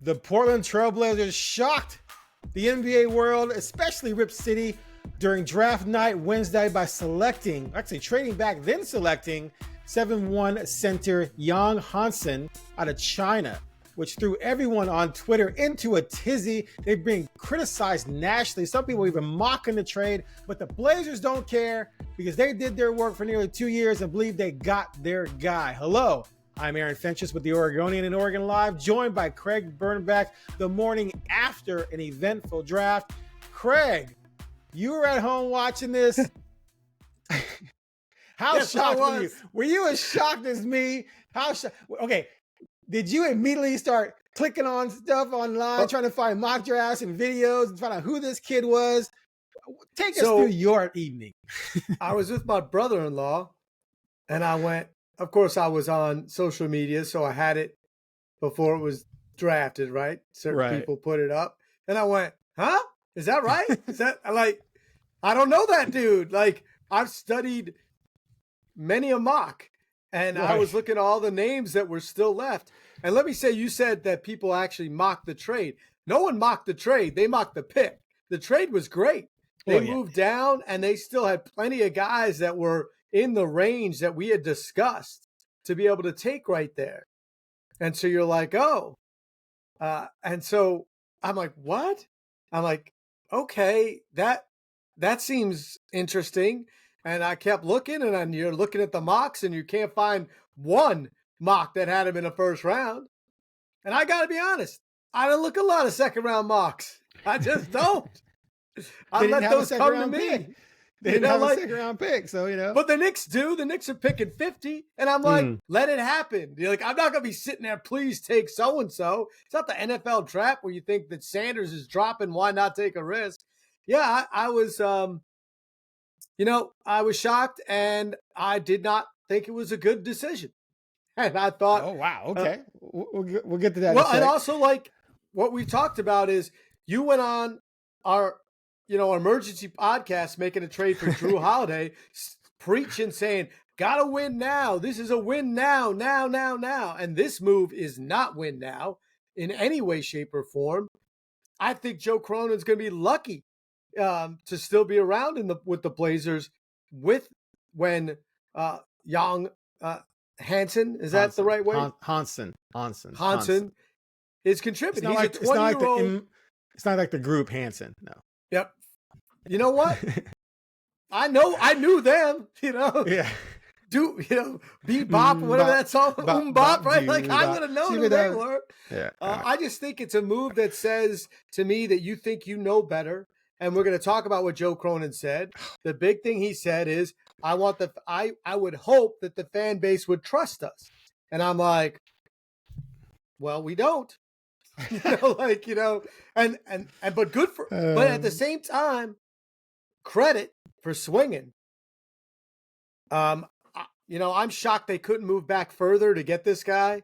The Portland Trailblazers shocked the NBA world, especially Rip City, during draft night Wednesday by trading back, then selecting 7'1" center Yang Hansen out of China, which threw everyone on Twitter into a tizzy. They've been criticized nationally. Some people even mocking the trade, but the Blazers don't care because they did their work for nearly 2 years and believe they got their guy. Hello, I'm Aaron Fentress with the Oregonian and Oregon Live, joined by Craig Birnbach the morning after an eventful draft. Craig, you were at home watching this. How shocked were you? Were you as shocked as me? Okay, did you immediately start clicking on stuff online, trying to find mock drafts and videos and find out who this kid was? Take us through your evening. I was with my brother-in-law, and I went, of course, I was on social media, so I had it before it was drafted, right? Certain people put it up. And I went, huh? Is that right? Is that, like, I don't know that dude. Like, I've studied many a mock, and I was looking at all the names that were still left. And let me say, you said that people actually mocked the trade. No one mocked the trade. They mocked the pick. The trade was great. They moved down, and they still had plenty of guys that were in the range that we had discussed to be able to take right there. And so you're like, oh. And so I'm like, what? I'm like, okay, that seems interesting. And I kept looking, and you're looking at the mocks, and you can't find one mock that had him in the first round. And I got to be honest, I don't look a lot of second-round mocks. I just don't. I let those come to me. They didn't have a second-round pick, so, you know. But the Knicks do. The Knicks are picking 50, and I'm like, let it happen. You're like, I'm not going to be sitting there, please take so-and-so. It's not the NFL draft where you think that Sanders is dropping. Why not take a risk? Yeah, I was, I was shocked, and I did not think it was a good decision. And I thought, oh, wow, okay. We'll get to that Well, and also, like, what we talked about is you went on our emergency podcast making a trade for Drew Holiday, preaching, saying, gotta win now. This is a win now. And this move is not win now in any way, shape, or form. I think Joe Cronin's going to be lucky to still be around with the Blazers when Yang Hansen, is that the right way? Hansen is contributing. He's a 20-year-old. It's not like the group Hansen, no. Yep. You know what? I knew them, Yeah. Bebop, whatever that song, Bop, right? Like, I would have known who they were. Yeah. I just think it's a move that says to me that you think you know better. And we're going to talk about what Joe Cronin said. The big thing he said is, I would hope that the fan base would trust us. And I'm like, well, we don't. But good for, but at the same time, credit for swinging. I'm shocked they couldn't move back further to get this guy.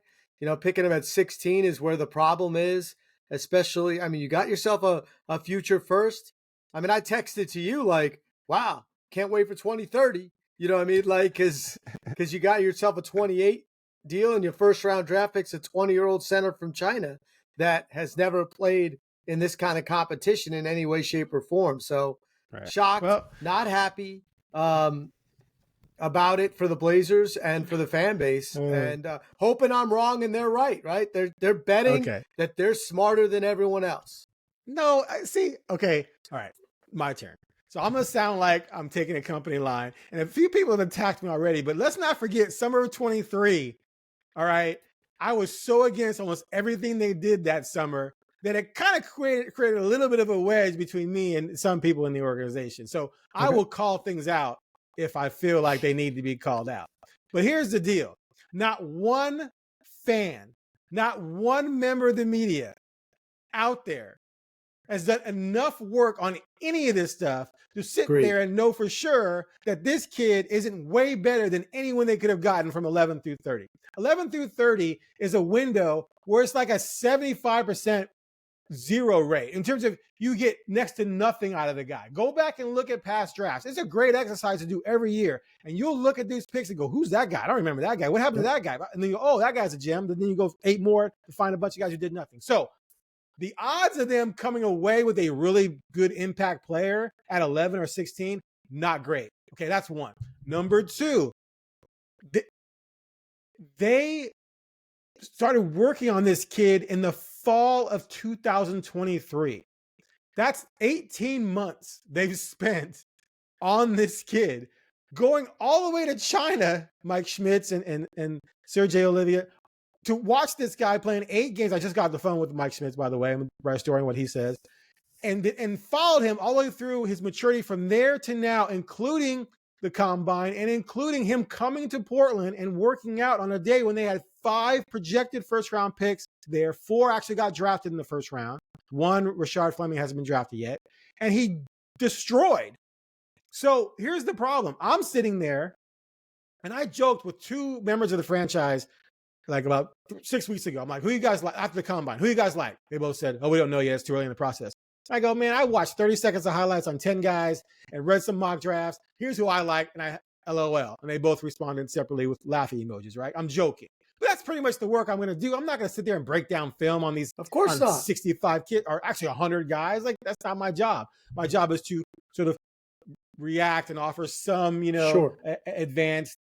Picking him at 16 is where the problem is, especially, you got yourself a future first. I texted to you like, wow, can't wait for 2030. You know what I mean? Like, cause you got yourself a 28 deal and your first round draft pick's a 20-year-old center from China that has never played in this kind of competition in any way, shape, or form. So shocked, not happy about it for the Blazers and for the fan base, and hoping I'm wrong and they're right. They're betting that they're smarter than everyone else. No, I see. Okay, all right, my turn. So I'm going to sound like I'm taking a company line, and a few people have attacked me already, but let's not forget summer of 23. All right. I was so against almost everything they did that summer that it kind of created a little bit of a wedge between me and some people in the organization. So I will call things out if I feel like they need to be called out. But here's the deal. Not one fan, not one member of the media out there has done enough work on any of this stuff to sit there and know for sure that this kid isn't way better than anyone they could have gotten from 11 through 30. 11 through 30 is a window where it's like a 75% zero rate in terms of you get next to nothing out of the guy. Go back and look at past drafts. It's a great exercise to do every year. And you'll look at these picks and go, who's that guy? I don't remember that guy. What happened to that guy? And then you go, oh, that guy's a gem. But then you go 8 more to find a bunch of guys who did nothing. So The odds of them coming away with a really good impact player at 11 or 16, not great. Okay, that's one. Number two, they started working on this kid in the fall of 2023. That's 18 months they've spent on this kid, going all the way to China, Mike Schmitz and Sergey Olivier, to watch this guy playing 8 games. I just got the phone with Mike Schmitz, by the way. I'm restoring what he says. And followed him all the way through his maturity from there to now, including the combine and including him coming to Portland and working out on a day when they had 5 projected first-round picks there. 4 actually got drafted in the first round. 1, Rashard Fleming, hasn't been drafted yet. And he destroyed. So here's the problem. I'm sitting there, and I joked with 2 members of the franchise like about 6 weeks ago. I'm like, who you guys like after the combine? Who you guys like? They both said, oh, we don't know yet. It's too early in the process. I go, man, I watched 30 seconds of highlights on 10 guys and read some mock drafts. Here's who I like, and I LOL. And they both responded separately with laughing emojis, right? I'm joking. But that's pretty much the work I'm going to do. I'm not going to sit there and break down film on these of course not 65 kids, or actually 100 guys. Like, that's not my job. My job is to sort of react and offer some, advanced,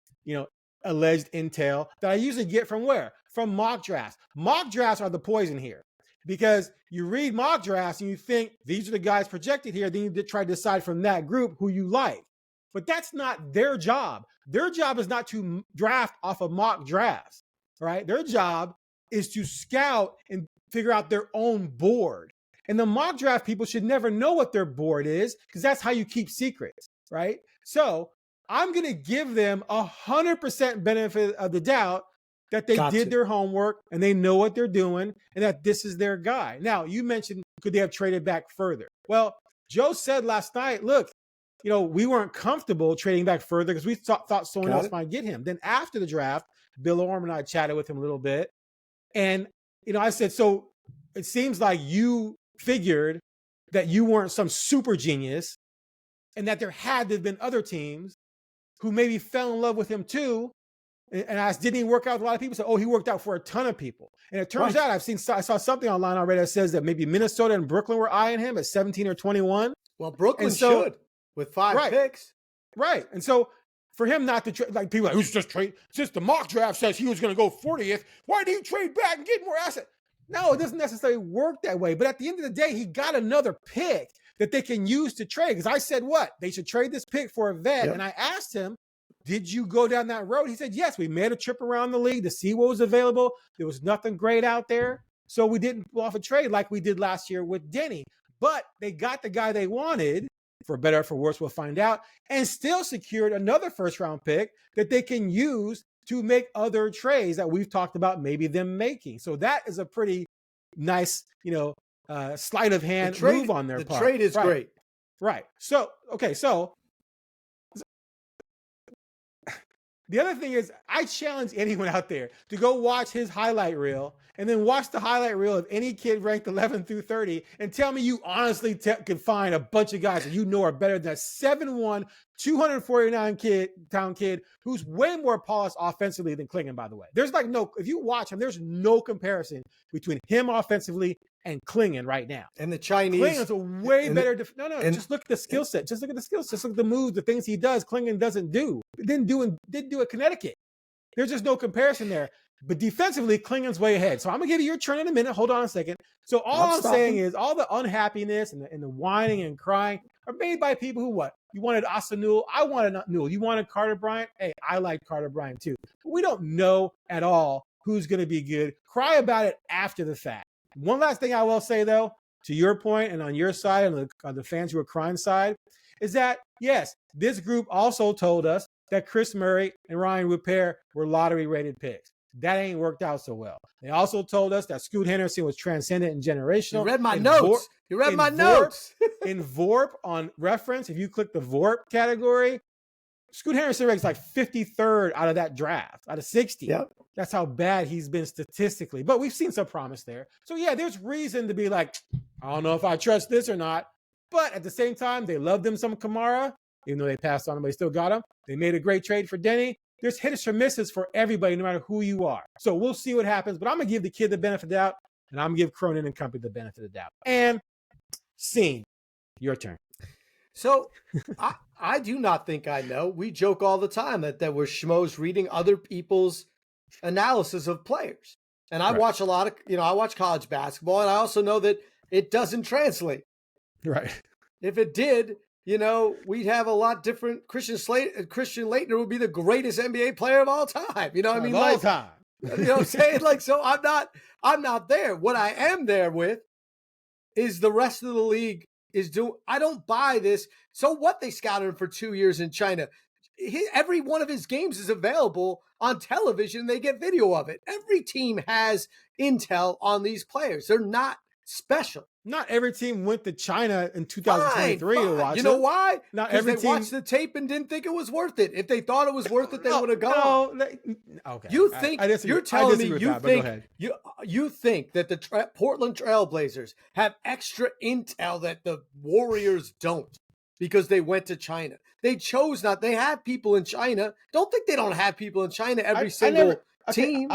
alleged intel that I usually get from where? From mock drafts. Mock drafts are the poison here, because you read mock drafts and you think these are the guys projected here. Then you try to decide from that group who you like. But that's not their job. Their job is not to draft off of mock drafts, right? Their job is to scout and figure out their own board. And the mock draft people should never know what their board is, because that's how you keep secrets, right? So I'm going to give them 100% benefit of the doubt that they did their homework and they know what they're doing and that this is their guy. Now, you mentioned, could they have traded back further? Well, Joe said last night, look, we weren't comfortable trading back further because we thought someone else might get him. Then after the draft, Bill Orm and I chatted with him a little bit. And, I said, so it seems like you figured that you weren't some super genius and that there had to have been other teams who maybe fell in love with him too. And I asked, didn't he work out with a lot of people? So, he worked out for a ton of people. And it turns out I saw something online already that says that maybe Minnesota and Brooklyn were eyeing him at 17 or 21. Well, Brooklyn should with 5 picks. Right. And so for him not to trade, like people are like, who's just trade? Since the mock draft says he was going to go 40th, why did he trade back and get more assets? No, it doesn't necessarily work that way. But at the end of the day, he got another pick that they can use to trade. Because I said, what? They should trade this pick for a vet. Yep. And I asked him, did you go down that road? He said, yes, we made a trip around the league to see what was available. There was nothing great out there. So we didn't pull off a trade like we did last year with Denny. But they got the guy they wanted, for better or for worse, we'll find out, and still secured another first-round pick that they can use to make other trades that we've talked about maybe them making. So that is a pretty nice, sleight of hand move on their part. The trade is great. Right. So, okay, so the other thing is, I challenge anyone out there to go watch his highlight reel and then watch the highlight reel of any kid ranked 11 through 30 and tell me you honestly can find a bunch of guys that are better than a 7'1", 249-pound kid who's way more polished offensively than Klingon, by the way. There's if you watch him, there's no comparison between him offensively and Klingon right now. And the Chinese. Klingon's a way better. Just look at the skill set. Just look at the skill set. Just look at the moves, the things he does. Klingon doesn't do. Didn't do at Connecticut. There's just no comparison there. But defensively, Klingon's way ahead. So I'm going to give you your turn in a minute. Hold on a second. So all I'm saying is all the unhappiness and the whining and crying are made by people who what? You wanted Asanul. I wanted Newell. You wanted Carter Bryant. Hey, I like Carter Bryant too. But we don't know at all who's going to be good. Cry about it after the fact. One last thing I will say, though, to your point and on your side and on the fans who are crying side, is that, yes, this group also told us that Chris Murray and Ryan Rupert were lottery-rated picks. That ain't worked out so well. They also told us that Scoot Henderson was transcendent and generational. You read my notes. In VORP on reference, if you click the VORP category, Scoot Henderson ranks like 53rd out of that draft, out of 60. Yep. That's how bad he's been statistically. But we've seen some promise there. So, yeah, there's reason to be like, I don't know if I trust this or not. But at the same time, they loved him some Kamara, even though they passed on him, but they still got him. They made a great trade for Denny. There's hits or misses for everybody, no matter who you are. So we'll see what happens. But I'm going to give the kid the benefit of the doubt. And I'm going to give Cronin and company the benefit of the doubt. And scene, your turn. So I do not think I know. We joke all the time that we're schmoes reading other people's analysis of players. And I watch a lot of, I watch college basketball, and I also know that it doesn't translate. Right. If it did, we'd have a lot different. Christian Laettner would be the greatest NBA player of all time. You know what I mean? Of all time. You know what I'm saying? Like, so I'm not there. What I am there with is the rest of the league is doing. I don't buy this. So what, they scouted him for 2 years in China. Every one of his games is available on television. They get video of it. Every team has intel on these players. They're not special. Not every team went to China in 2023 to watch it. You know why? Not every they team watched the tape and didn't think it was worth it. If they thought it was worth it, they would have gone. Okay. You think you're telling me you think that the Portland Trailblazers have extra intel that the Warriors don't because they went to China? They chose not. They have people in China. Don't think they don't have people in China every single team.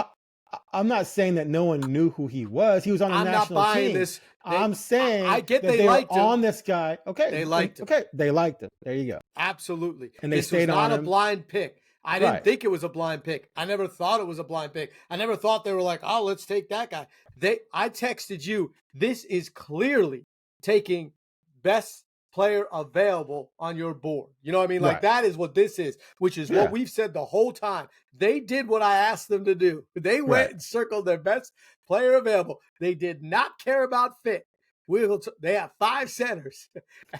I'm not saying that no one knew who he was. He was on a national team. I'm not buying this. I'm saying I get that they liked him. On this guy. Okay. They liked him. Okay. They liked him. There you go. Absolutely. And they stayed on him. This was not a blind pick. I didn't think it was a blind pick. I never thought it was a blind pick. I never thought they were like, oh, let's take that guy. I texted you, this is clearly taking best player available on your board. You know what I mean? Like, that is what this is, which is what we've said the whole time. They did what I asked them to do. They went and circled their best player available. They did not care about fit. They have 5 centers,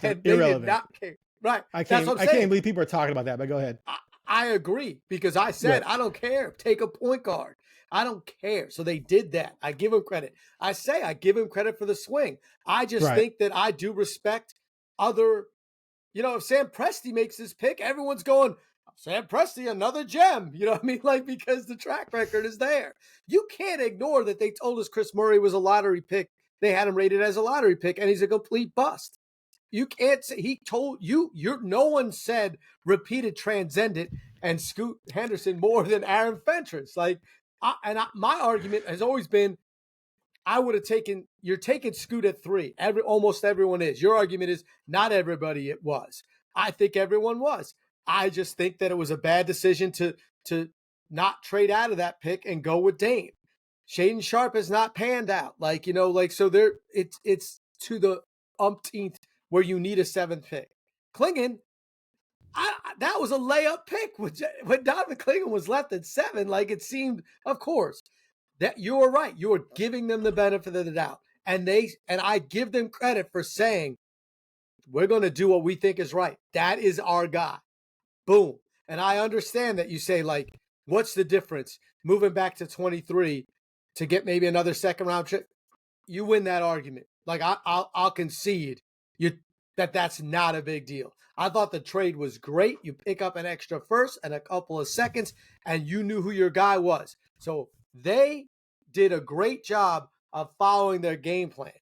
and they did not care. Right. I can't believe people are talking about that, but go ahead. I agree, because I said, I don't care. Take a point guard. I don't care. So they did that. I give him credit. I give him credit for the swing. I just think that I do respect other, if Sam Presti makes this pick, everyone's going, Sam Presti, another gem. You know what I mean? Like, because the track record is there. You can't ignore that they told us Chris Murray was a lottery pick. They had him rated as a lottery pick, and he's a complete bust. You can't say, he told you, no one said repeated transcendent and Scoot Henderson more than Aaron Fentress. Like, my argument has always been, I would have you're taking Scoot at 3. Almost everyone is. Your argument is not everybody it was. I think everyone was. I just think that it was a bad decision to not trade out of that pick and go with Dame. Shaden Sharp has not panned out. So there it's to the umpteenth where you need a 7th pick. Klingon, that was a layup pick when Donovan Klingon was left at 7. Like, it seemed, of course. That you were right. You were giving them the benefit of the doubt. And I give them credit for saying, we're going to do what we think is right. That is our guy. Boom. And I understand that you say, like, what's the difference moving back to 23 to get maybe another second round trip? You win that argument. Like, I'll concede that's not a big deal. I thought the trade was great. You pick up an extra first and a couple of seconds, and you knew who your guy was. So they did a great job of following their game plan.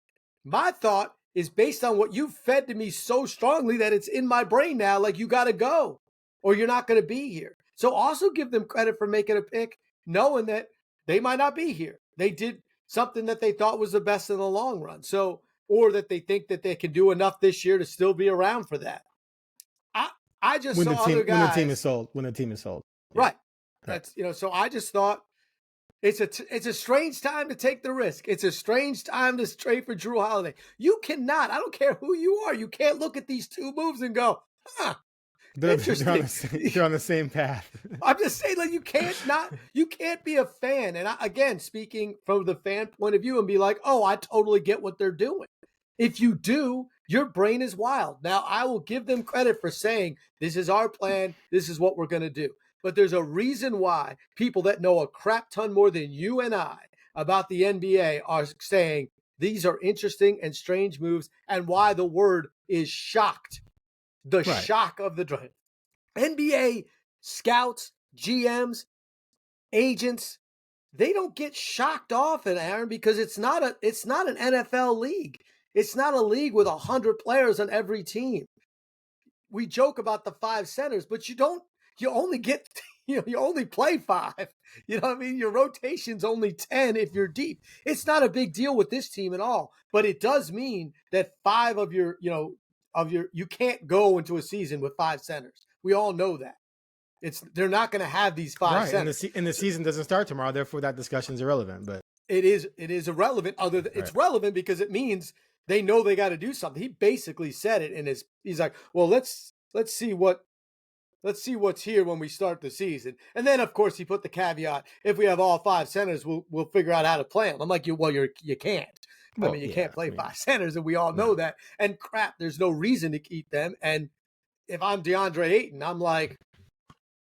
My thought is based on what you've fed to me so strongly that it's in my brain now, like, you got to go or you're not going to be here. So also give them credit for making a pick, knowing that they might not be here. They did something that they thought was the best in the long run. So, or that they think that they can do enough this year to still be around for that. I just saw other guys. When the team is sold. Yeah. Right. That's, so I just thought, it's a strange time to take the risk. It's a strange time to trade for Drew Holiday. You cannot, I don't care who you are, you can't look at these 2 moves and go, interesting. They're on the same path. I'm just saying, like, you can't be a fan. And again, speaking from the fan point of view and be like, oh, I totally get what they're doing. If you do, your brain is wild. Now, I will give them credit for saying, this is our plan. This is what we're going to do. But there's a reason why people that know a crap ton more than you and I about the NBA are saying these are interesting and strange moves, and why the word is shocked. The shock of the draft. NBA scouts, GMs, agents, they don't get shocked often, Aaron, because it's not an NFL league. It's not a league with 100 players on every team. We joke about the 5 centers, but you only get you only play 5. You know what I mean? Your rotation's only 10 if you're deep. It's not a big deal with this team at all, but it does mean that 5 of your, you can't go into a season with 5 centers. We all know that. They're not going to have these 5 centers. And the season doesn't start tomorrow, therefore that discussion is irrelevant. But it is irrelevant. It's relevant because it means they know they got to do something. He basically said it he's like, well, let's see what's here when we start the season. And then of course he put the caveat, if we have all 5 centers, we'll figure out how to play them. I'm like, you can't. Well, I mean, you can't play 5 centers, and we all know that. And crap, there's no reason to keep them. And if I'm DeAndre Ayton, I'm like,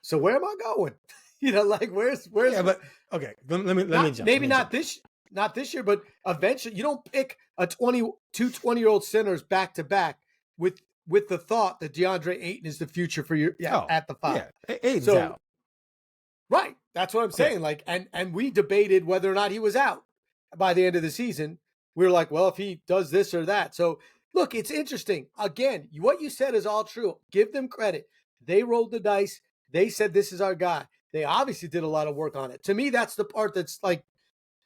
so where am I going? Like where's yeah, but okay. Let me jump. Maybe not this year, but eventually you don't pick two 20-year-old centers back to back with the thought that DeAndre Ayton is the future for you at the 5. Yeah, Ayton's out. Right. That's what I'm saying. Like, and we debated whether or not he was out by the end of the season. We were like, well, if he does this or that. So look, it's interesting. Again, what you said is all true. Give them credit. They rolled the dice. They said, this is our guy. They obviously did a lot of work on it. To me, that's the part that's like,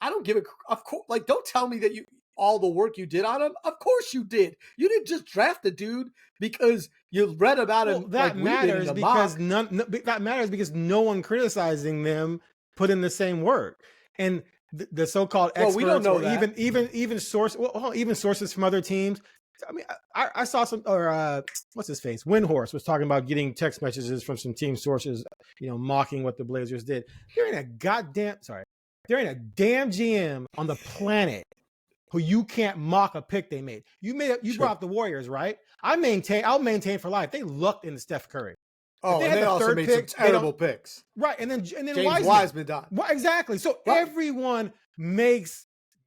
I don't give a, of course, like, don't tell me that all the work you did on him. Of course you did. You didn't just draft the dude because you read about him. That matters because that matters because no one criticizing them put in the same work. And the so-called experts, we don't know that. even sources from other teams. I mean, I saw some, or what's his face? Windhorse was talking about getting text messages from some team sources, mocking what the Blazers did. There ain't a damn GM on the planet who you can't mock a pick they made. You brought up the Warriors, right? I'll maintain for life. They lucked into Steph Curry. Oh, and they also made some terrible picks. Right, and then James Wiseman died. Well, exactly. So everyone makes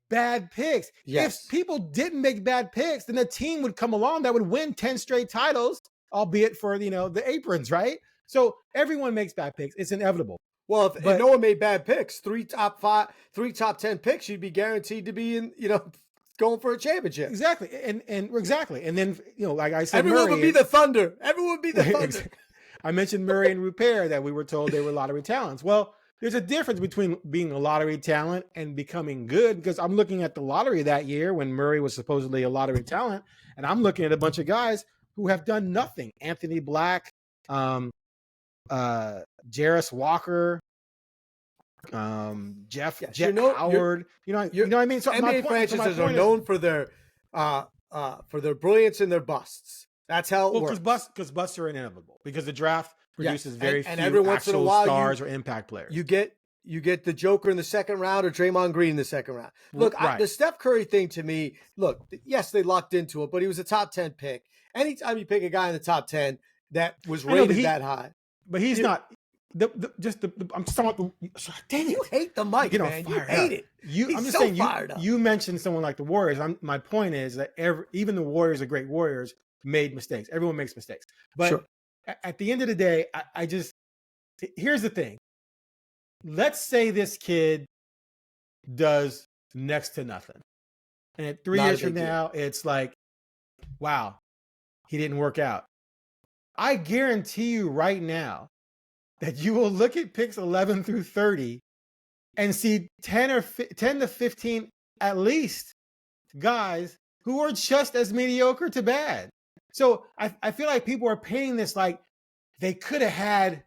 bad picks. Yes. If people didn't make bad picks, then a team would come along that would win 10 straight titles, albeit for the aprons, right? So everyone makes bad picks. It's inevitable. Well, if no one made bad picks, 3 top 10 picks, you'd be guaranteed to be in, going for a championship. Exactly. And exactly. And then, like I said, everyone would be the Thunder. Everyone would be the Thunder. I mentioned Murray and Rupert that we were told they were lottery talents. Well, there's a difference between being a lottery talent and becoming good, because I'm looking at the lottery that year when Murray was supposedly a lottery talent, and I'm looking at a bunch of guys who have done nothing. Anthony Black, Jarris Walker, Jeff Howard. You know what I mean? So NBA franchises are known for their brilliance and their busts. That's how it works. Because busts are inevitable, because the draft produces very few every once in a while, stars or impact players. You get the Joker in the second round or Draymond Green in the second round. Look, the Steph Curry thing to me, look, yes, they lucked into it, but he was a top 10 pick. Anytime you pick a guy in the top 10 that was rated that high. But he's not. I'm just talking about dang it. You hate the mic, man. You hate it. I'm just saying, you mentioned someone like the Warriors. My point is that even the Warriors are great Warriors made mistakes. Everyone makes mistakes. But at the end of the day, here's the thing. Let's say this kid does next to nothing. And at 3 years from now, it's like, wow, he didn't work out. I guarantee you right now that you will look at picks 11 through 30 and see 10 to 15 at least guys who are just as mediocre to bad. So I feel like people are painting this like they could have had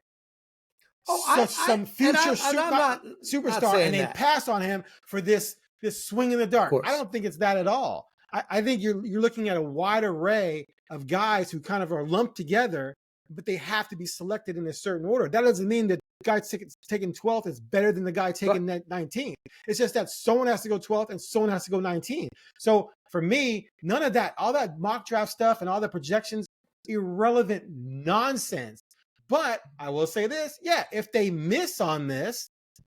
some future superstar and they passed on him for this swing in the dark. I don't think it's that at all. I think you're looking at a wide array of guys who kind of are lumped together, but they have to be selected in a certain order. That doesn't mean that the guy taking 12th is better than the guy taking 19th. It's just that someone has to go 12th and someone has to go 19th. So for me, none of that, all that mock draft stuff and all the projections, irrelevant nonsense. But I will say this, if they miss on this,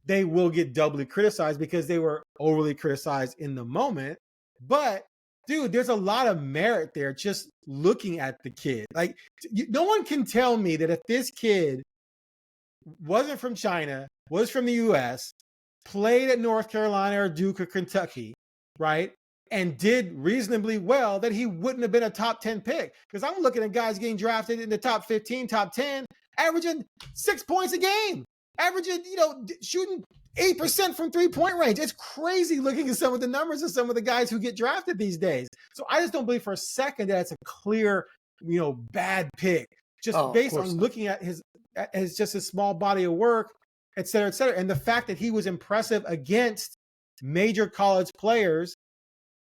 they will get doubly criticized because they were overly criticized in the moment. But dude, there's a lot of merit there just looking at the kid. Like, no one can tell me that if this kid wasn't from China, was from the U.S., played at North Carolina or Duke or Kentucky, right, and did reasonably well, that he wouldn't have been a top 10 pick. Because I'm looking at guys getting drafted in the top 15, top 10, averaging 6 points a game. averaging, shooting 8% from 3-point range. It's crazy looking at some of the numbers of some of the guys who get drafted these days. So I just don't believe for a second that it's a clear, bad pick, just based on looking at his small body of work, et cetera, et cetera. And the fact that he was impressive against major college players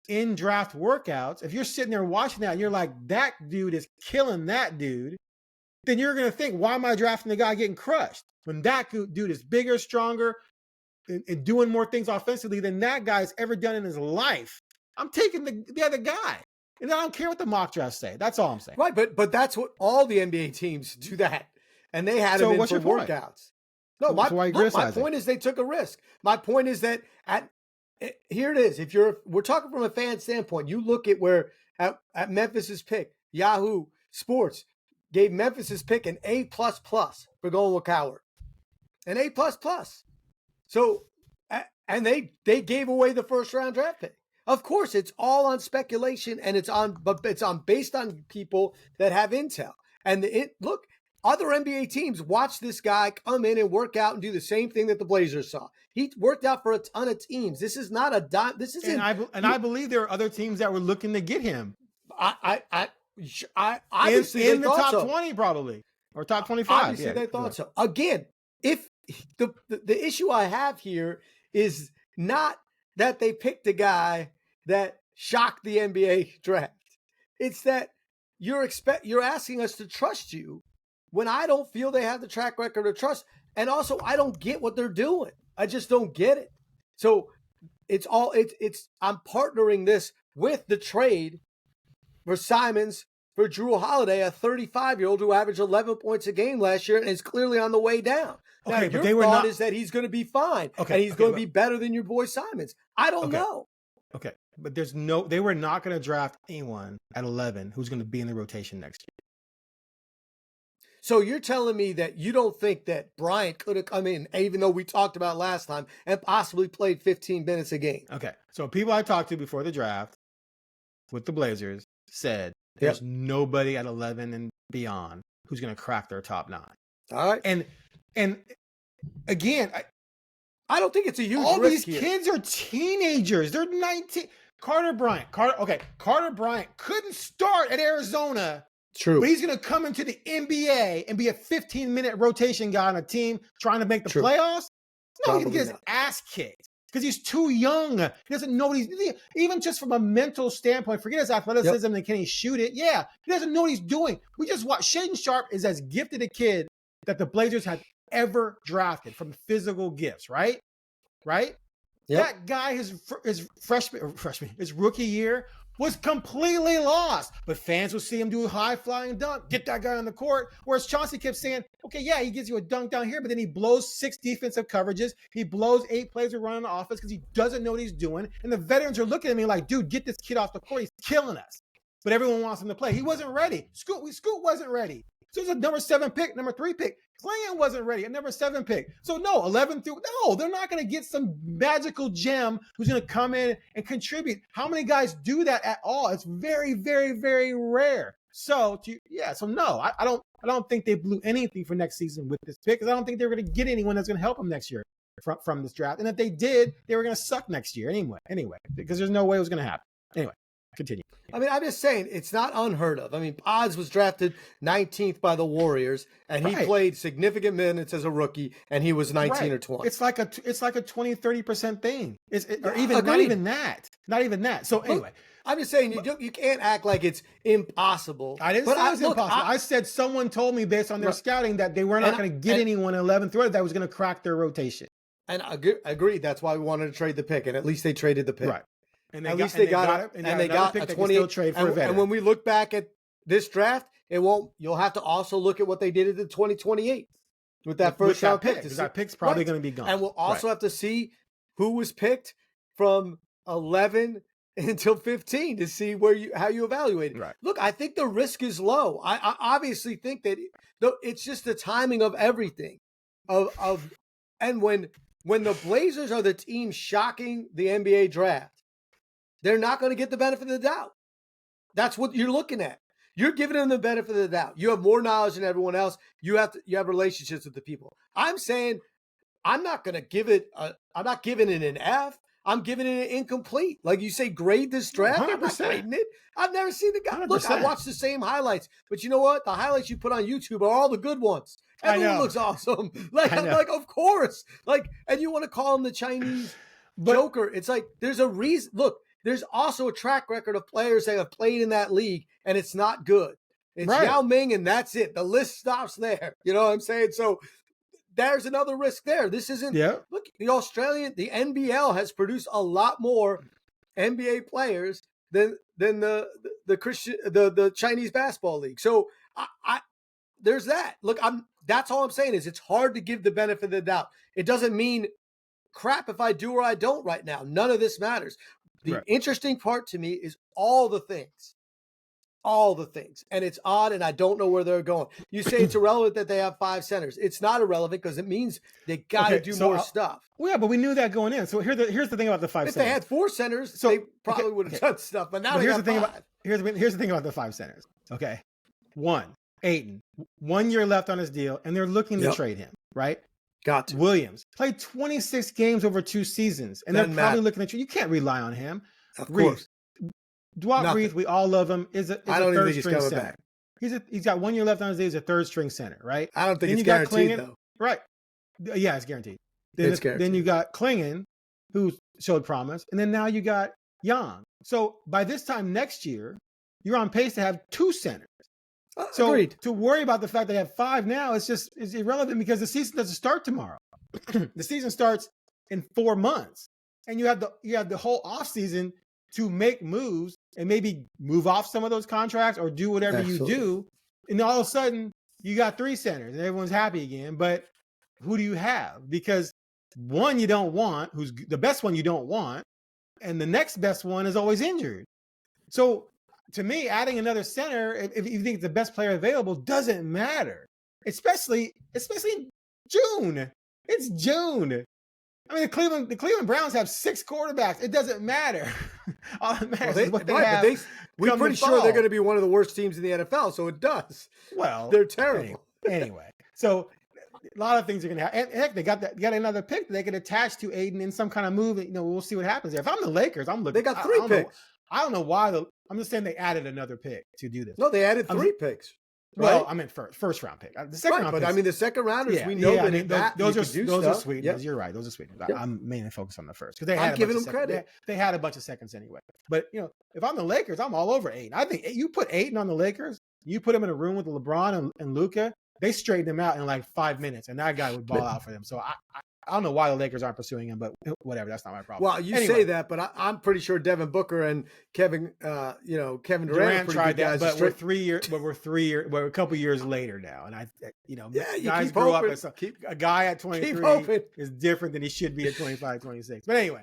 in draft workouts. If you're sitting there watching that and you're like, that dude is killing that dude, then you're going to think, why am I drafting the guy getting crushed? When that dude is bigger, stronger, and doing more things offensively than that guy's ever done in his life, I'm taking the other guy. And I don't care what the mock drafts say. That's all I'm saying. Right, but that's what all the NBA teams do that. And they had him in for workouts. No, my point is they took a risk. My point is that here it is. We're talking from a fan standpoint. You look at where at Memphis's pick, Yahoo Sports gave Memphis's pick an A++ for going with Coward. An A++. So, and they gave away the first round draft pick. Of course, it's all on speculation, and it's based on people that have intel. And look, other NBA teams watch this guy come in and work out and do the same thing that the Blazers saw. He worked out for a ton of teams. This is not a dime. This isn't. I believe there are other teams that were looking to get him. I obviously in the top 20 probably, or top 25. Obviously, they thought so. Again, if the issue I have here is not that they picked a guy that shocked the NBA draft. It's that you're asking us to trust you when I don't feel they have the track record of trust. And also, I don't get what they're doing. I just don't get it. So I'm partnering this with the trade for Simons for Drew Holiday, a 35-year-old who averaged 11 points a game last year and is clearly on the way down. Okay, now, your thought is that he's going to be fine and he's going to be better than your boy Simons. I don't know. Okay, but they were not going to draft anyone at 11 who's going to be in the rotation next year. So you're telling me that you don't think that Bryant could have come in, even though we talked about last time, and possibly played 15 minutes a game? Okay, so people I talked to before the draft with the Blazers said there's nobody at 11 and beyond who's going to crack their top 9. All right. And again, I don't think it's a huge all risk these here. kids are teenagers. They're 19. Carter Bryant couldn't start at Arizona. True. But he's going to come into the NBA and be a 15-minute rotation guy on a team trying to make the playoffs? No, he's going to get his ass kicked because he's too young. He doesn't know what even just from a mental standpoint, forget his athleticism and can he shoot it? Yeah, he doesn't know what he's doing. We just watch. Shaedon Sharpe is as gifted a kid that the Blazers had ever drafted from physical gifts, right? Yep. That guy, his rookie year was completely lost. But fans would see him do a high-flying dunk, get that guy on the court, whereas Chauncey kept saying, okay, yeah, he gives you a dunk down here, but then he blows 6 defensive coverages. He blows 8 plays of running the offense because he doesn't know what he's doing. And the veterans are looking at me like, dude, get this kid off the court. He's killing us. But everyone wants him to play. He wasn't ready. Scoot wasn't ready. So it was a number 7 pick, number 3 pick. Clinton wasn't ready, a number 7 pick. So no, 11 through, no, they're not going to get some magical gem who's going to come in and contribute. How many guys do that at all? It's very, very, very rare. So no, I don't think they blew anything for next season with this pick because I don't think they were going to get anyone that's going to help them next year from this draft. And if they did, they were going to suck next year anyway, because there's no way it was going to happen. Anyway, continue. I mean, I'm just saying, it's not unheard of. I mean, Oz was drafted 19th by the Warriors, and he played significant minutes as a rookie, and he was 19 or 20. It's like a 20-30% thing. Or even not even that. So anyway, I'm just saying you can't act like it's impossible. I didn't say it was impossible. I said someone told me based on their scouting that they were not going to get anyone 11th round that was going to crack their rotation. And I agree. That's why we wanted to trade the pick, and at least they traded the pick. Right. And they got a 28 trade for a veteran. And when we look back at this draft, you'll have to also look at what they did at the 2028 with that first round pick. Because that pick's probably going to be gone. And we'll also have to see who was picked from 11 until 15 to see how you evaluate it. Right. Look, I think the risk is low. I obviously think that it's just the timing of everything. And when the Blazers are the team shocking the NBA draft, they're not going to get the benefit of the doubt. That's what you're looking at. You're giving them the benefit of the doubt. You have more knowledge than everyone else. You have relationships with the people. I'm saying I'm not going to give it. I'm not giving it an F. I'm giving it an incomplete. Like you say, grade this draft. 100%. I'm not grading it. I've never seen the guy. 100%. Look, I watched the same highlights, but you know what? The highlights you put on YouTube are all the good ones. Everyone looks awesome. Like I'm like, of course. Like, and you want to call him the Chinese Joker? It's like there's a reason. Look, there's also a track record of players that have played in that league, and it's not good. It's Yao Ming, and that's it. The list stops there. You know what I'm saying? So there's another risk there. This isn't. Look, the NBL has produced a lot more NBA players than the Chinese basketball league. So I there's that. Look, that's all I'm saying is it's hard to give the benefit of the doubt. It doesn't mean crap if I do or I don't right now. None of this matters. The interesting part to me is all the things. And it's odd, and I don't know where they're going. You say it's irrelevant that they have 5 centers. It's not irrelevant because it means they got to do more stuff. Well, yeah, but we knew that going in. So here's the thing about the 5 if centers. If they had 4 centers, they probably would have done stuff. But now here's they got 5. Here's the thing about the 5 centers. Okay. 1, Ayton, 1 year left on his deal, and they're looking to trade him, right? Got to. Williams played 26 games over 2 seasons, and they're probably looking at you. You can't rely on him. Of course. Dwight Reed, we all love him. I don't even think he's coming center. Back. He's got 1 year left on his deal. He's a 3rd string center, right? I don't think it's guaranteed though. Right? Yeah, it's guaranteed. Then you got Klingon, who showed promise, and then now you got Yang. So by this time next year, you're on pace to have 2 centers. So agreed. To worry about the fact they have 5 now, it's irrelevant because the season doesn't start tomorrow. The season starts in 4 months, and you have the whole offseason to make moves and maybe move off some of those contracts or do whatever you do. And all of a sudden you got 3 centers and everyone's happy again. But who do you have? Because one you don't want, who's the best one you don't want, and the next best one is always injured. So to me, adding another center, if you think it's the best player available, doesn't matter. Especially June. It's June. I mean, the Cleveland Browns have 6 quarterbacks. It doesn't matter. All that matters is what they have. We're pretty sure they're going to be one of the worst teams in the NFL, so it does. Well, they're terrible. Anyway, so a lot of things are going to happen. And heck, they got another pick that they could attach to Aiden in some kind of move. We'll see what happens there. If I'm the Lakers, I'm looking. They got 3 picks. I don't know why. I'm just saying they added another pick to do this. No, they added 3 picks. Well, right? I meant first round pick. The second round but picks, I mean the second rounders. We know those are sweet. Yep. You're right. Those are sweet. Yep. I'm mainly focused on the first because I'm giving them credit. They had a bunch of seconds anyway. But if I'm the Lakers, I'm all over Aiden. I think you put Aiden on the Lakers, you put him in a room with LeBron and Luka, they straighten him out in like 5 minutes, and that guy would ball out for them. So I don't know why the Lakers aren't pursuing him, but whatever. That's not my problem. Well, you say that, but I'm pretty sure Devin Booker and Kevin Durant tried that, but we're a couple years later now, and guys grow up as a guy at 23 is different than he should be at 25, 26. But anyway,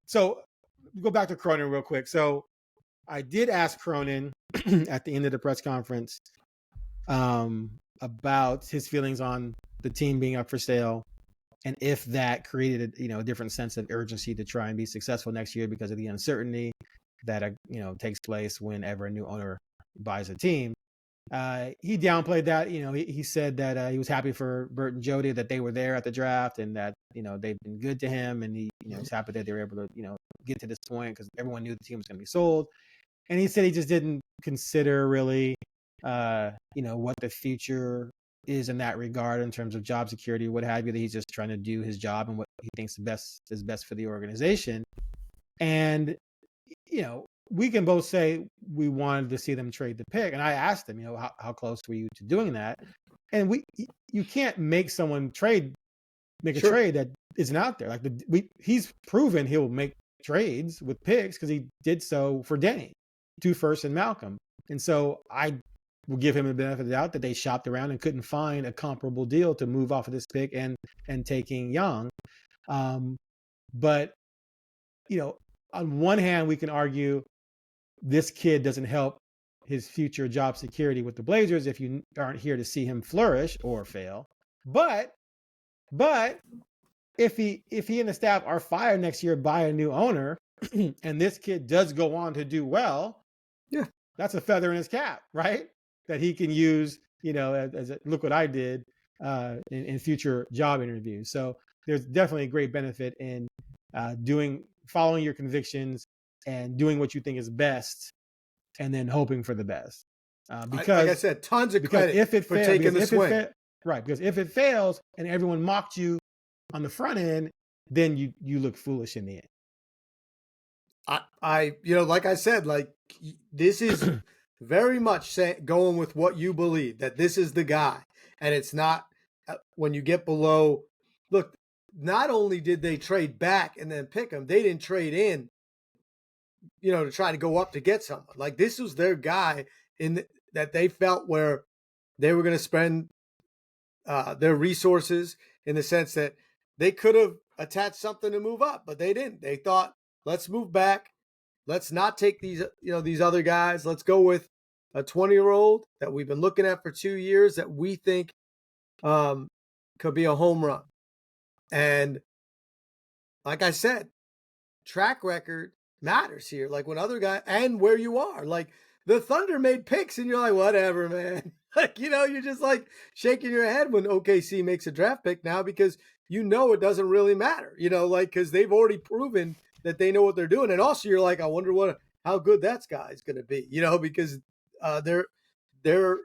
so go back to Cronin real quick. So I did ask Cronin at the end of the press conference about his feelings on the team being up for sale, and if that created a different sense of urgency to try and be successful next year because of the uncertainty that takes place whenever a new owner buys a team. He downplayed that. He said that he was happy for Bert and Jody that they were there at the draft and that they've been good to him, and he was happy that they were able to get to this point because everyone knew the team was going to be sold. And he said he just didn't consider really what the future is in that regard in terms of job security, what have you, that he's just trying to do his job and what he thinks is best for the organization. And, we can both say we wanted to see them trade the pick. And I asked him, how close were you to doing that? And you can't make someone make a trade that isn't out there. Like he's proven he'll make trades with picks because he did so for Denny, 2 firsts and Malcolm. And so I will give him the benefit of the doubt that they shopped around and couldn't find a comparable deal to move off of this pick and taking Young. But, on one hand, we can argue this kid doesn't help his future job security with the Blazers if you aren't here to see him flourish or fail. But if he and the staff are fired next year by a new owner and this kid does go on to do well, that's a feather in his cap, right? That he can use, as look what I did in future job interviews. So there's definitely a great benefit in following your convictions and doing what you think is best, and then hoping for the best. Because, like I said, tons of credit for taking the swing. Right, because if it fails and everyone mocked you on the front end, then you look foolish in the end. Like I said, like this is very much going with what you believe, that this is the guy. And it's not when you get below. Look, not only did they trade back and then pick him, they didn't trade in, to try to go up to get someone. Like this was their guy that they felt where they were going to spend their resources, in the sense that they could have attached something to move up, but they didn't. They thought, let's move back. Let's not take these other guys. Let's go with a 20-year-old that we've been looking at for 2 years that we think could be a home run. And like I said, track record matters here. Like when other guys, and where you are, like the Thunder made picks and you're like, whatever, man. Like, you're just like shaking your head when OKC makes a draft pick now, because it doesn't really matter, because they've already proven that they know what they're doing. And also you're like, I wonder how good that guy's going to be, because they're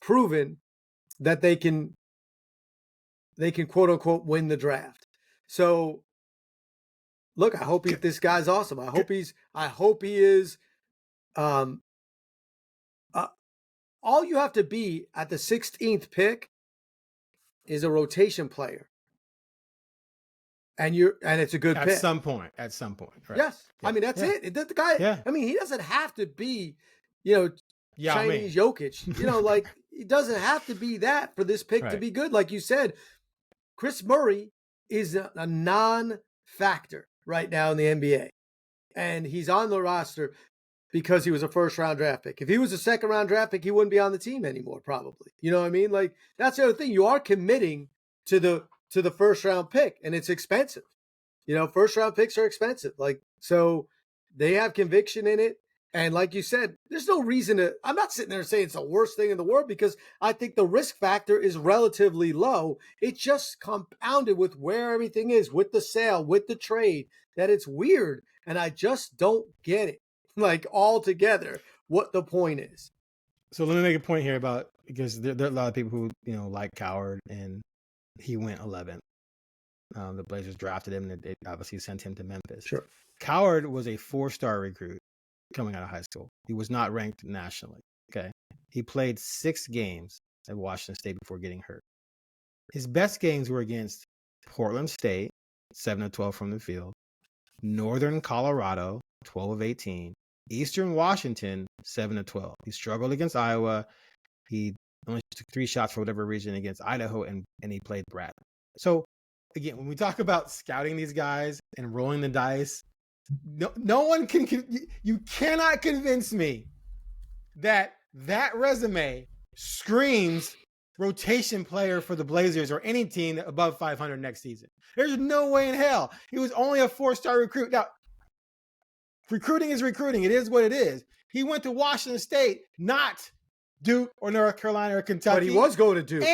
proven that they can quote unquote win the draft. So look, I hope this guy's awesome. I hope he is, all you have to be at the 16th pick is a rotation player. And it's a good pick. At some point. Right? Yes. Yeah. I mean, that's it. The guy, I mean, he doesn't have to be, Chinese Jokic. Like, it doesn't have to be that for this pick to be good. Like you said, Chris Murray is a non-factor right now in the NBA. And he's on the roster because he was a first-round draft pick. If he was a second-round draft pick, he wouldn't be on the team anymore, probably. You know what I mean? Like, that's the other thing. You are committing to the first-round pick, and it's expensive. First-round picks are expensive. Like, so they have conviction in it. And like you said, there's no reason I'm not sitting there saying it's the worst thing in the world, because I think the risk factor is relatively low. It's just compounded with where everything is, with the sale, with the trade, that it's weird. And I just don't get it, like, altogether, what the point is. So let me make a point here because there are a lot of people who, like Coward, and he went 11th. The Blazers drafted him, and they obviously sent him to Memphis. Sure. Coward was a 4-star recruit coming out of high school. He was not ranked nationally. Okay. He played 6 games at Washington State before getting hurt. His best games were against Portland State, 7 of 12 from the field, Northern Colorado, 12 of 18, Eastern Washington, 7 of 12. He struggled against Iowa. He only took 3 shots for whatever reason against Idaho, and he played Brad. So again, when we talk about scouting these guys and rolling the dice, no one you cannot convince me that resume screams rotation player for the Blazers or any team above 500 next season. There's no way in hell. He was only a 4-star recruit. Now, recruiting is recruiting. It is what it is. He went to Washington State, not Duke or North Carolina or Kentucky. But he was going to Duke.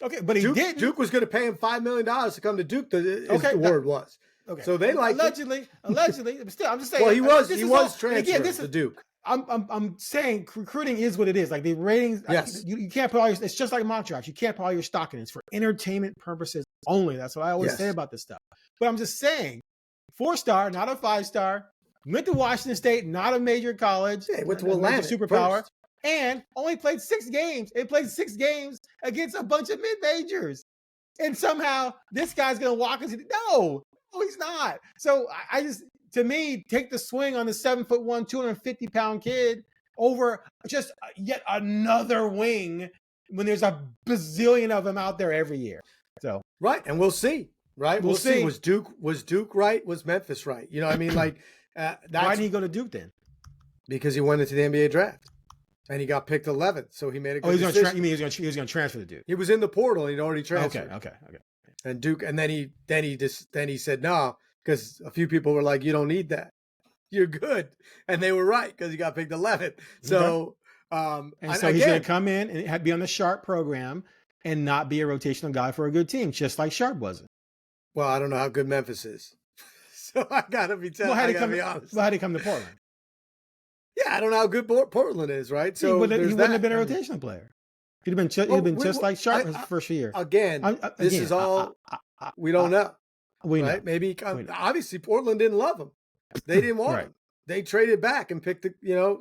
But he didn't. Duke was going to pay him $5 million to come to Duke. The word was. Okay. So they allegedly. But still, I'm just saying. Well, he was transferred to Duke. I'm saying recruiting is what it is. Like the ratings, yes. You can't put all your. It's just like mock drafts. You can't put all your stock in. It's for entertainment purposes only. That's what I always say about this stuff. But I'm just saying, 4-star, not a 5-star. Went to Washington State, not a major college. Yeah, went to Atlanta, superpower, first. and only played 6 games. It played 6 games against a bunch of mid-majors, and somehow this guy's gonna walk into no, he's not. So I just, to me, take the swing on the 7'1", 250-pound kid over just yet another wing when there's a bazillion of them out there every year. So right, and we'll see. Right, we'll see. Was Duke right? Was Memphis right? You know, I mean, like. Why did he go to Duke then? Because he went into the NBA draft, and he got picked 11th. So he made a good decision. You mean he was going to transfer to Duke? He was in the portal, and he'd already transferred. Okay. And Duke, and then he said no, because a few people were like, "You don't need that." you're good. And they were right because he got picked 11th. So, so he's going to come in and be on the Sharp program and not be a rotational guy for a good team, just like Sharp wasn't. Well, I don't know how good Memphis is. So I got to be honest. Well, how did he come to Portland? Yeah, I don't know how good Portland is, right? So he wouldn't have been a rotational player. He'd have been just like Sharp his first year. This is all we don't know. We right? know. Maybe obviously Portland didn't love him. They didn't want him. They traded back and picked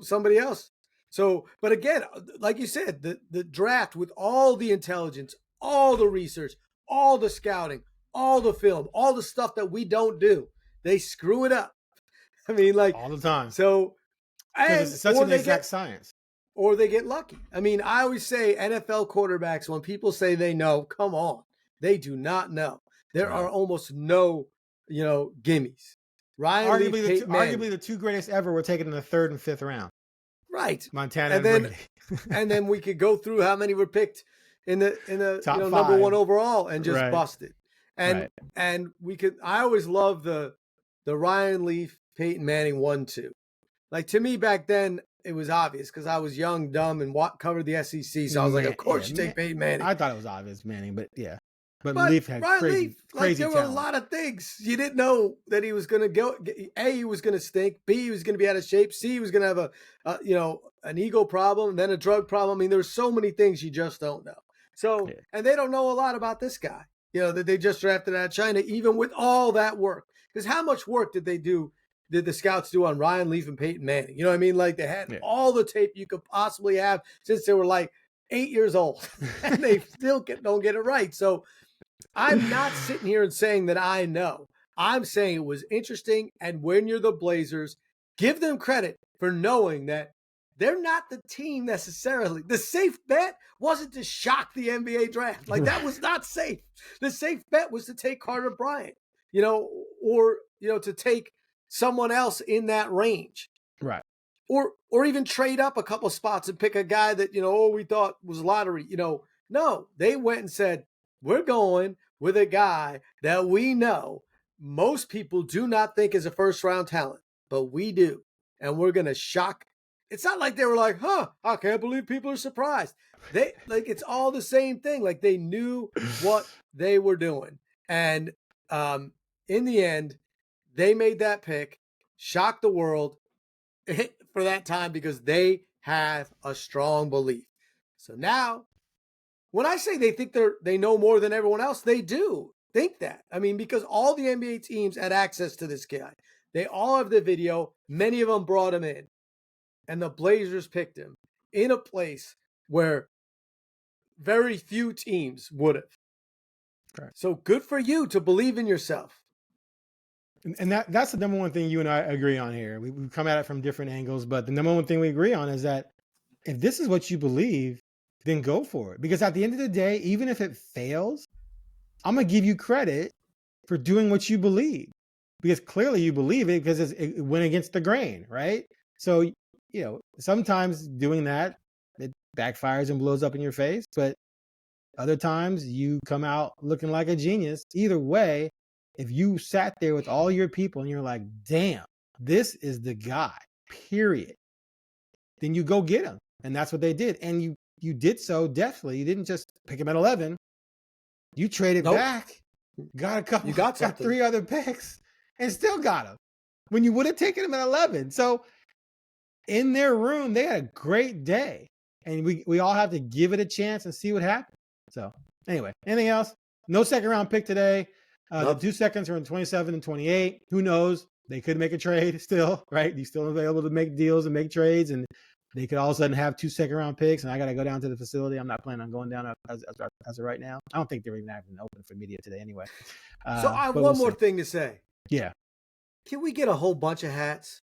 somebody else. So, but again, like you said, the draft with all the intelligence, all the research, all the scouting, all the film, all the stuff that we don't do, they screw it up. I mean, like all the time. So, it's such an exact science. Or they get lucky. I mean, I always say NFL quarterbacks, when people say they know, come on, they do not know. There are almost no, gimmies. Arguably the two greatest ever were taken in the 3rd and 5th round. Right. Montana and Brady. And then we could go through how many were picked in the top number 1 overall and just busted. And I always love the Ryan Leaf, Peyton Manning 1-2. Like, to me back then, it was obvious because I was young, dumb, and covered the SEC. So I was like, of course you take Peyton Manning. I thought it was obvious, Manning, but yeah. But Leaf had crazy there were a lot of things. You didn't know that he was going to go. A, he was going to stink. B, he was going to be out of shape. C, he was going to have an ego problem, and then a drug problem. I mean, there's so many things you just don't know. So, and they don't know a lot about this guy, that they just drafted out of China, even with all that work. Because how much work did the scouts do on Ryan Leaf and Peyton Manning? You know what I mean? Like, they had all the tape you could possibly have since they were like 8 years old, and they still don't get it right. So I'm not sitting here and saying that I know. I'm saying it was interesting, and when you're the Blazers, give them credit for knowing that they're not the team necessarily. The safe bet wasn't to shock the NBA draft. Like, that was not safe. The safe bet was to take Carter Bryant, or to take someone else in that range. Right. Or even trade up a couple spots and pick a guy that, we thought was lottery. No, they went and said, we're going with a guy that we know most people do not think is a first-round talent, but we do. And we're going to shock. It's not like they were like, I can't believe people are surprised. It's all the same thing. Like, they knew what they were doing. And in the end, they made that pick, shocked the world for that time because they have a strong belief. So now, when I say they think they know more than everyone else, they do think that. I mean, because all the NBA teams had access to this guy. They all have the video. Many of them brought him in. And the Blazers picked him in a place where very few teams would have. Right. So good for you to believe in yourself. And that's the number one thing you and I agree on here. We've come at it from different angles, but the number one thing we agree on is that if this is what you believe, then go for it. Because at the end of the day, even if it fails, I'm going to give you credit for doing what you believe. Because clearly you believe it because it went against the grain, right? So, sometimes doing that, it backfires and blows up in your face. But other times you come out looking like a genius. Either way, if you sat there with all your people and you're like, damn, this is the guy, period, then you go get him. And that's what they did. And you did so definitely. You didn't just pick him at 11. You traded back, got a couple, got 3 other picks, and still got him when you would have taken him at 11. So in their room, they had a great day. And we all have to give it a chance and see what happens. So anyway, anything else? No second round pick today. The 2 seconds are in 27 and 28. Who knows? They could make a trade still, right? You're still available to make deals and make trades, and they could all of a sudden have 2 second round picks, and I got to go down to the facility. I'm not planning on going down as of right now. I don't think they're even having open for media today anyway. So I have one more thing to say. Yeah. Can we get a whole bunch of hats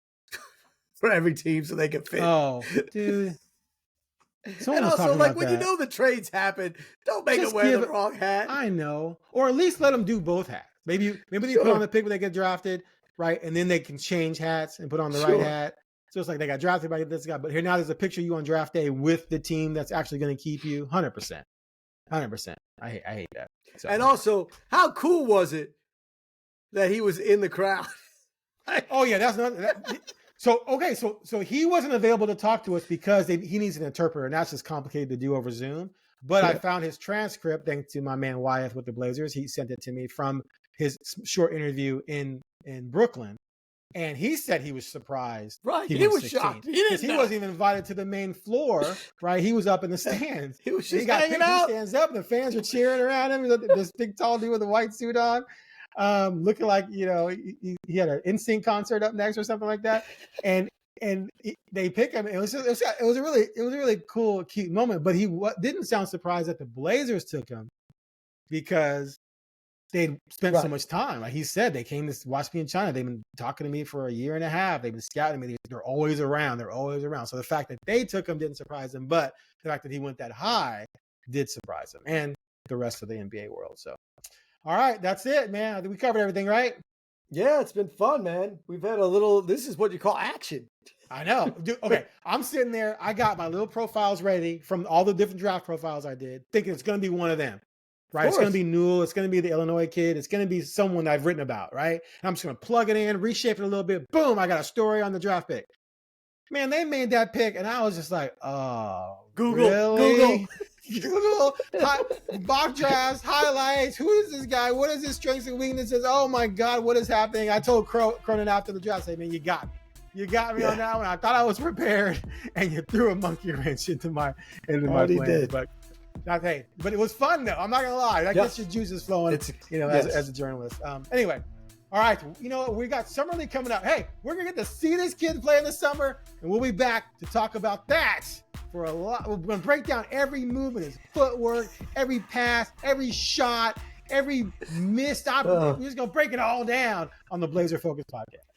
for every team so they can fit? Oh, dude. And also, like, when you know the trades happen, don't make them wear the wrong hat. I know. Or at least let them do both hats. Maybe they put on the pick when they get drafted, right? And then they can change hats and put on the right hat. So it's like they got drafted by this guy. But here now there's a picture of you on draft day with the team that's actually going to keep you. 100%. 100%. I hate that. So. And also, how cool was it that he was in the crowd? Oh yeah, that's not. So he wasn't available to talk to us because he needs an interpreter, and that's just complicated to do over Zoom. But I found his transcript thanks to my man Wyeth with the Blazers. He sent it to me from his short interview in Brooklyn. And he said he was surprised. Right. He was shocked. He wasn't even invited to the main floor, right? He was up in the stands. He was just hanging out. He stands up, and the fans are cheering around him. This big tall dude with a white suit on, looking like, he had an NSYNC concert up next or something like that. And they pick him. It was a really cool, cute moment. But he didn't sound surprised that the Blazers took him because they spent so much time. Like he said, they came to watch me in China. They've been talking to me for a year and a half. They've been scouting me. They're always around. So the fact that they took him didn't surprise him, but the fact that he went that high did surprise him and the rest of the NBA world. So, all right, that's it, man. I think we covered everything, right? Yeah, it's been fun, man. We've had this is what you call action. I know. Dude, okay, I'm sitting there. I got my little profiles ready from all the different draft profiles I did, thinking it's going to be one of them. Right, it's going to be Newell. It's going to be the Illinois kid. It's going to be someone I've written about, right? And I'm just going to plug it in, reshape it a little bit. Boom, I got a story on the draft pick. Man, they made that pick, and I was just like, oh, Google, mock drafts, highlights. Who is this guy? What is his strengths and weaknesses? Oh my God, what is happening? I told Cronin after the draft, I said, man, you got me. You got me on that one. I thought I was prepared, and you threw a monkey wrench into my plan. But it was fun though. I'm not gonna lie. That gets your juices flowing. As a journalist. Anyway, all right. We got summer league coming up. Hey, we're gonna get to see this kid play in the summer, and we'll be back to talk about that for a lot. We're gonna break down every movement, his footwork, every pass, every shot, every missed opportunity. We're just gonna break it all down on the Blazer Focus podcast.